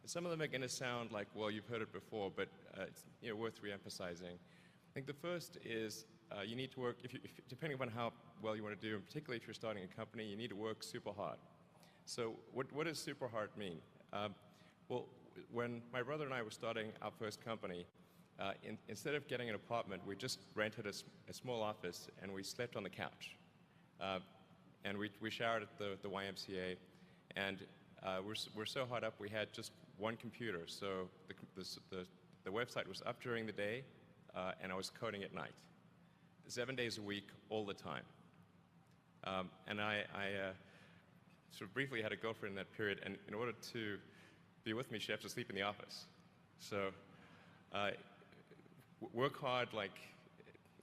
Some of them are going to sound like, well, you've heard it before, but it's worth re-emphasizing. I think the first is you need to work, depending upon how well you want to do, and particularly if you're starting a company, you need to work super hard. So what does super hard mean? Well, when my brother and I were starting our first company, instead of getting an apartment, we just rented a small office and we slept on the couch. And we showered at the YMCA, and we're so hot up we had just one computer. So the website was up during the day, and I was coding at night, 7 days a week, all the time. And I sort of briefly had a girlfriend in that period, and in order to be with me, she had to sleep in the office. So work hard, like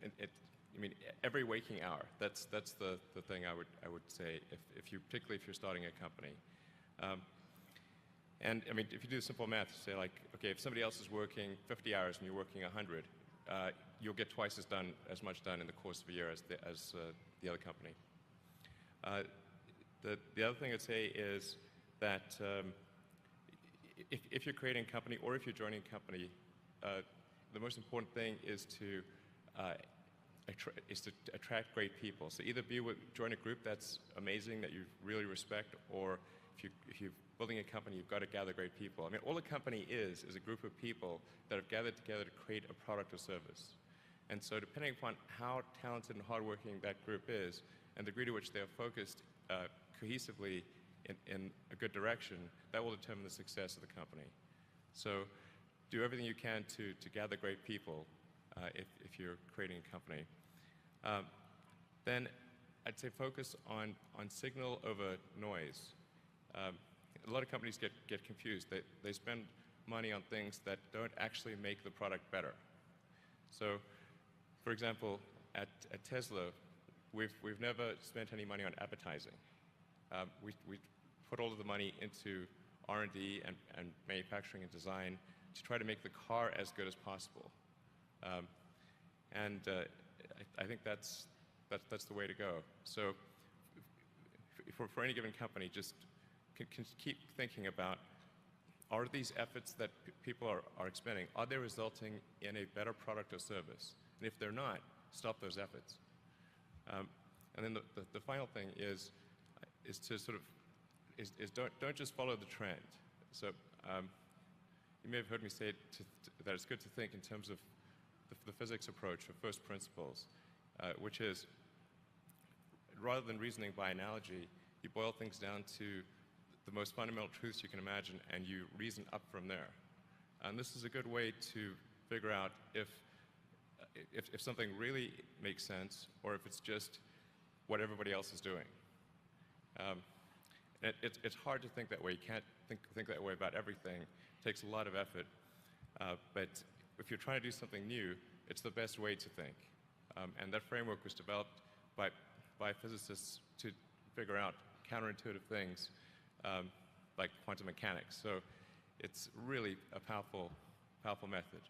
I mean, every waking hour. That's the thing I would say, particularly if you're starting a company. And I mean, if you do simple math, say like, okay, if somebody else is working 50 hours and you're working 100, you'll get twice as much done in the course of a year as the other company. The other thing I'd say is that if you're creating a company or if you're joining a company, the most important thing is to attract great people. So either join a group that's amazing, that you really respect, or if you're building a company, you've got to gather great people. I mean, all a company is a group of people that have gathered together to create a product or service. And so depending upon how talented and hardworking that group is, and the degree to which they are focused cohesively in a good direction, that will determine the success of the company. So do everything you can to gather great people if you're creating a company. Then I'd say focus on signal over noise. A lot of companies get confused. They spend money on things that don't actually make the product better. So, for example, at Tesla, we've never spent any money on advertising. We put all of the money into R&D and manufacturing and design to try to make the car as good as possible. I think that's the way to go. So for any given company, just can keep thinking about, are these efforts that people are expending, are they resulting in a better product or service? And if they're not, stop those efforts. And then the final thing is to sort of don't just follow the trend. So you may have heard me say that it's good to think in terms of the physics approach of first principles, which is, rather than reasoning by analogy, you boil things down to the most fundamental truths you can imagine, and you reason up from there. And this is a good way to figure out if something really makes sense, or if it's just what everybody else is doing. It's hard to think that way. You can't think that way about everything. It takes a lot of effort. But if you're trying to do something new, it's the best way to think. And that framework was developed by physicists to figure out counterintuitive things like quantum mechanics. So it's really a powerful method.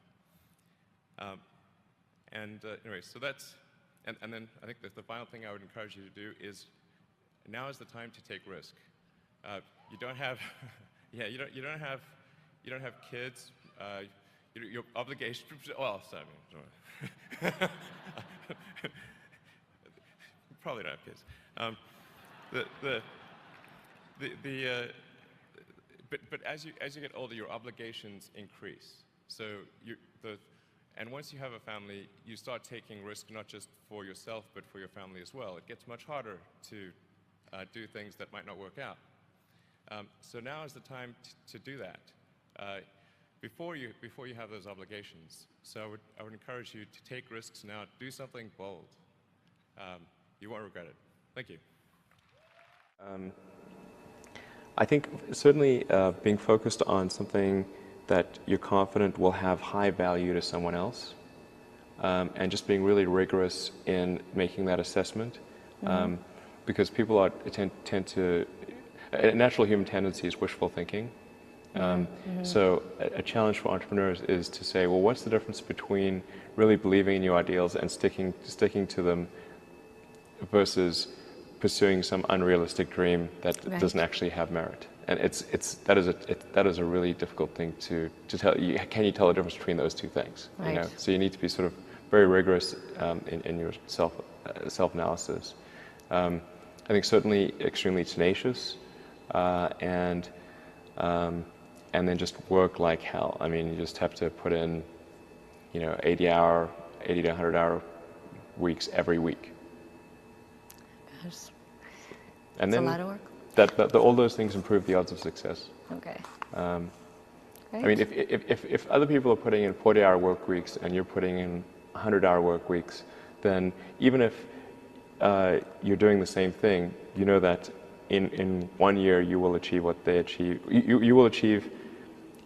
Anyway, so that's, and then I think that the final thing I would encourage you to do is, now is the time to take risk. You don't have, yeah, you don't have kids. Your obligation. Well, sorry, probably don't have kids. But as you get older, your obligations increase. So and once you have a family, you start taking risk not just for yourself, but for your family as well. It gets much harder to do things that might not work out. So now is the time to do that before you have those obligations. So I would encourage you to take risks now. Do something bold. You won't regret it. Thank you. I think certainly being focused on something that you're confident will have high value to someone else, and just being really rigorous in making that assessment, because people tend to, a natural human tendency is wishful thinking. So a challenge for entrepreneurs is to say, well, what's the difference between really believing in your ideals and sticking to them versus pursuing some unrealistic dream that doesn't actually have merit. And that is a really difficult thing to tell. Can you tell the difference between those two things? Right. You know? So you need to be sort of very rigorous in your self-analysis. I think certainly extremely tenacious, and then just work like hell. I mean, you just have to put in, 80 to 100-hour weeks every week. Gosh. And It's then a lot of work. all those things improve the odds of success. Okay. I Great. mean, if other people are putting in 40-hour work weeks and you're putting in 100-hour work weeks, then even if you're doing the same thing, you know that in 1 year you will achieve what they achieve. You will achieve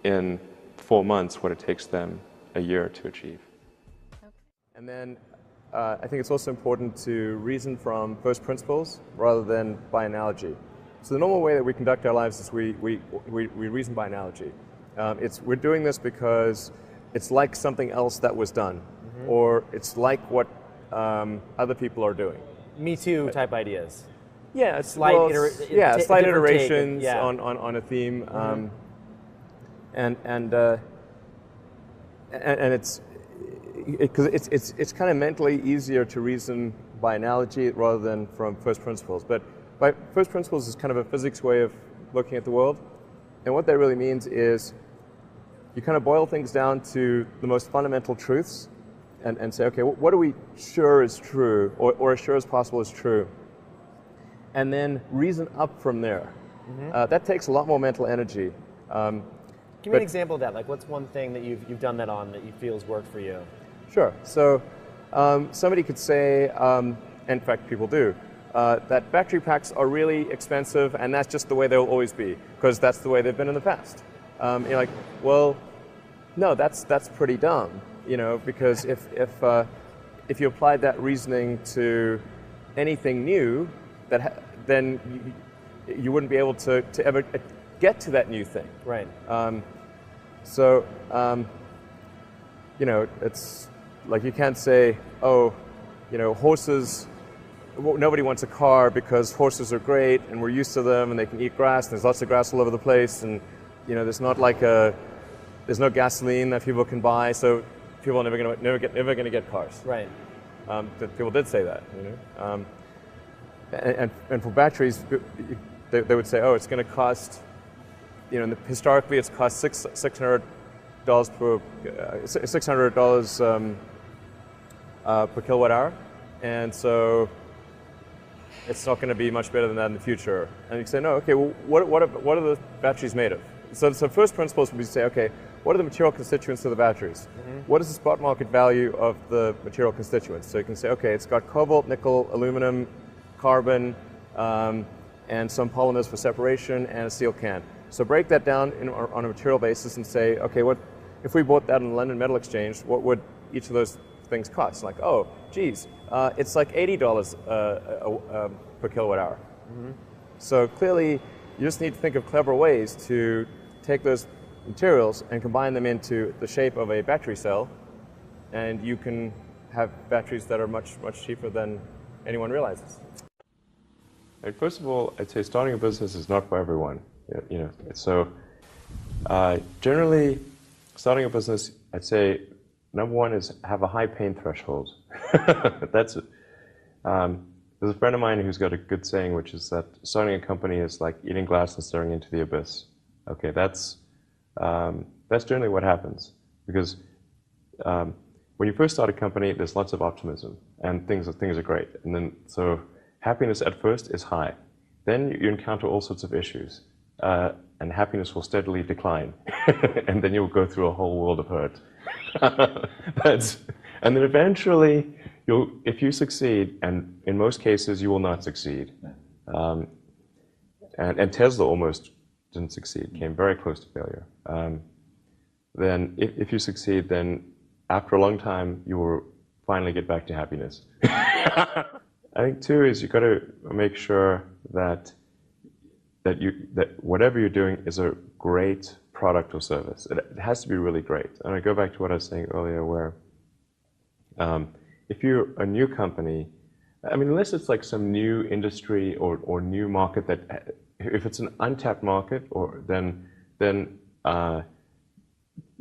in 4 months what it takes them a year to achieve. Okay. And then I think it's also important to reason from first principles rather than by analogy. So the normal way that we conduct our lives is we reason by analogy. We're doing this because it's like something else that was done, or it's like what other people are doing. Me Too type ideas. Yeah, Slight slight different iterations take, on a theme, and it's because it's kind of mentally easier to reason by analogy rather than from first principles. But by first principles is kind of a physics way of looking at the world, and what that really means is you kind of boil things down to the most fundamental truths, and say, okay, what are we sure is true, or as sure as possible is true, and then reason up from there. That takes a lot more mental energy. Give me an example of that. Like, what's one thing that you've done that on that you feel has worked for you? Sure. So somebody could say, in fact people do, that battery packs are really expensive and that's just the way they'll always be, because that's the way they've been in the past. You're like, well, no, that's pretty dumb, because if you applied that reasoning to anything new, then you wouldn't be able to ever get to that new thing. Right. It's like you can't say, horses, nobody wants a car because horses are great and we're used to them and they can eat grass and there's lots of grass all over the place, and there's no gasoline that people can buy, so people are never going to get cars. Right. People did say that, and for batteries, they would say, it's going to cost, historically it's cost $600 per kilowatt hour, and so it's not going to be much better than that in the future. And you say, no, okay, well, what are the batteries made of? So first principles would be to say, okay, what are the material constituents of the batteries? What is the spot market value of the material constituents? So you can say, okay, it's got cobalt, nickel, aluminum, carbon, and some polymers for separation, and a steel can. So break that down on a material basis and say, okay, if we bought that on the London Metal Exchange, what would each of those things cost? Like, it's like $80 per kilowatt hour. So clearly, you just need to think of clever ways to take those materials and combine them into the shape of a battery cell, and you can have batteries that are much, much cheaper than anyone realizes. Right, first of all, I'd say starting a business is not for everyone. So generally, starting a business, I'd say number one is have a high pain threshold. That's it. There's a friend of mine who's got a good saying, which is that starting a company is like eating glass and staring into the abyss. Okay, that's generally what happens, because when you first start a company, there's lots of optimism and things are great, and then so happiness at first is high. Then you encounter all sorts of issues, and happiness will steadily decline, and then you'll go through a whole world of hurt. And then eventually, if you succeed, and in most cases you will not succeed, and Tesla almost didn't succeed, came very close to failure. Then if you succeed, then after a long time you will finally get back to happiness. I think too is you've got to make sure that whatever you're doing is a great product or service. It has to be really great. And I go back to what I was saying earlier, where if you're a new company, I mean, unless it's like some new industry or new market that, if it's an untapped market, or then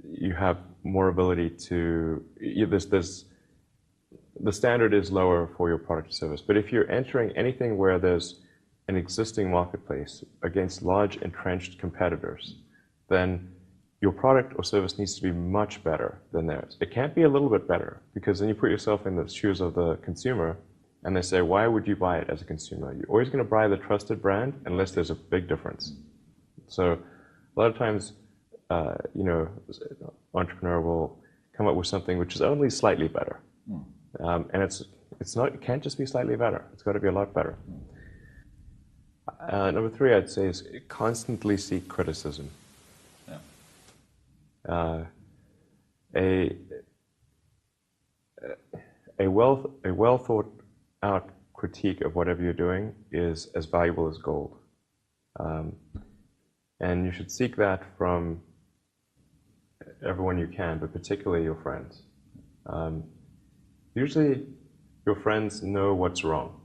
you have more ability to, the standard is lower for your product or service. But if you're entering anything where there's an existing marketplace against large entrenched competitors, then your product or service needs to be much better than theirs. It can't be a little bit better, because then you put yourself in the shoes of the consumer, and they say, why would you buy it as a consumer? You're always going to buy the trusted brand unless there's a big difference. So a lot of times, entrepreneur will come up with something which is only slightly better. And it can't just be slightly better. It's got to be a lot better. Number 3, I'd say, is constantly seek criticism. A well thought out critique of whatever you're doing is as valuable as gold. And you should seek that from everyone you can, but particularly your friends. Usually your friends know what's wrong,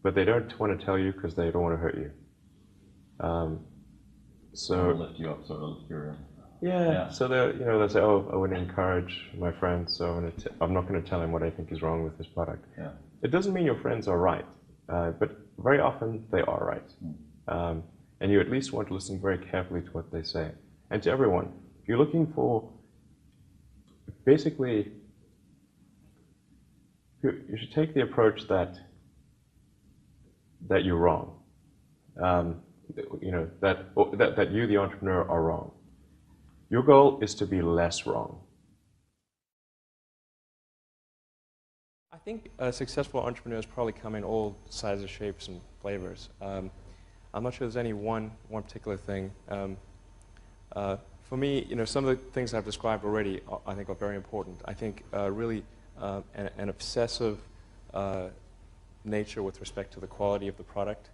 but they don't want to tell you because they don't want to hurt you. So lift you up, sort of your. Yeah. So they'll say, "Oh, I want to encourage my friend, so I'm not going to tell him what I think is wrong with his product." Yeah. It doesn't mean your friends are right, but very often they are right, and you at least want to listen very carefully to what they say. And to everyone, if you're looking for, basically, you should take the approach that you're wrong. That you, the entrepreneur, are wrong. Your goal is to be less wrong. I think successful entrepreneurs probably come in all sizes, shapes, and flavors. I'm not sure there's any one particular thing. For me, some of the things I've described already, I think, are very important. I think really an obsessive nature with respect to the quality of the product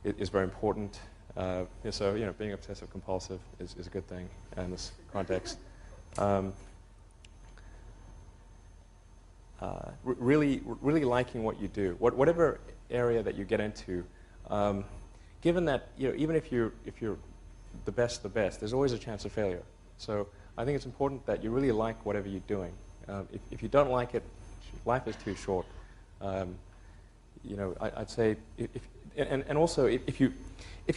is very important. So, being obsessive compulsive is a good thing in this context. Really liking what you do, whatever area that you get into. Given that, even if you're the best, there's always a chance of failure. So I think it's important that you really like whatever you're doing. If you don't like it, life is too short. I'd say, and also if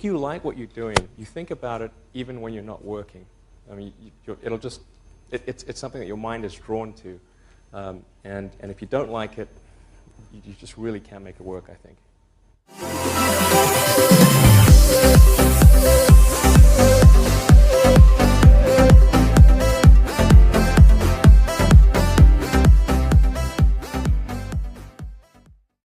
you like what you're doing, you think about it even when you're not working. I mean, it's something that your mind is drawn to, and if you don't like it, you just really can't make it work, I think.